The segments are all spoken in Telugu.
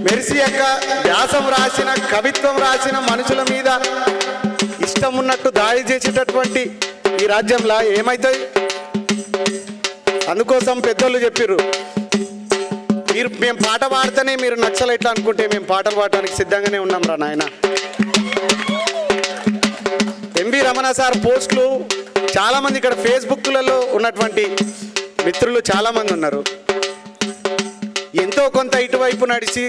మెర్సీ యొక్క వ్యాసం రాసిన కవిత్వం రాసిన మనుషుల మీద ఇష్టం ఉన్నట్టు దాడి చేసేటటువంటి ఈ రాజ్యంలో ఏమవుతుంది? అందుకోసం పెద్దోళ్ళు చెప్పిర్రు, మేము పాట పాడితేనే మీరు నచ్చలేట్లా అనుకుంటే మేము పాటలు పాడటానికి సిద్ధంగానే ఉన్నాం రా నాయన. ఎంవి రమణ సార్ పోస్టులు చాలామంది ఇక్కడ ఫేస్బుక్లలో ఉన్నటువంటి మిత్రులు చాలామంది ఉన్నారు. ఎంతో కొంత ఇటువైపు నడిచి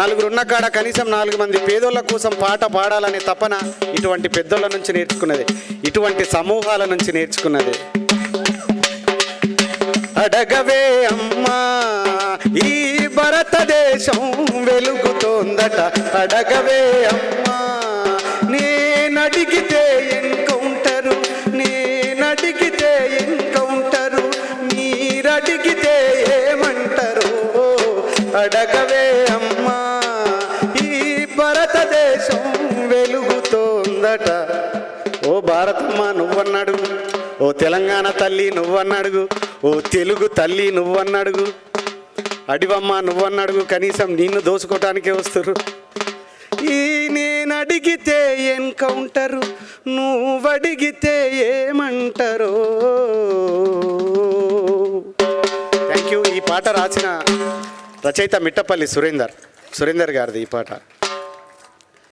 నలుగురు ఉన్న కాడ కనీసం 4 మంది పేదోళ్ళ కోసం పాట పాడాలనే తపన ఇటువంటి పెద్దోళ్ళ నుంచి నేర్చుకున్నది, ఇటువంటి సమూహాల నుంచి నేర్చుకున్నది. అడగవే అమ్మా ఈ భారతదేశం వెలుగుతోందట, అడగవే అమ్మా నేనడిగితే ఎన్కౌంటరు, నేనడిగితే ఎన్కౌంటరు, మీరడిగితే ఏమంటారు? అడగవే అమ్మా ఈ భారతదేశం వెలుగుతోందట. ఓ భారతమ్మ నువ్వన్నడుగు, ఓ తెలంగాణ తల్లి నువ్వన్నడుగు, ఓ తెలుగు తల్లి నువ్వన్నడుగు, అడివమ్మ నువ్వన్నడుగు, కనీసం నిన్ను దోసుకోవటానికే వస్తారు. ఈ నేనడిగితే ఎన్కౌంటరు, నువ్వడిగితే ఏమంటారో. Thank you. ఈ పాట రాసిన రచయిత మిట్టపల్లి సురేందర్ గారిది ఈ పాట.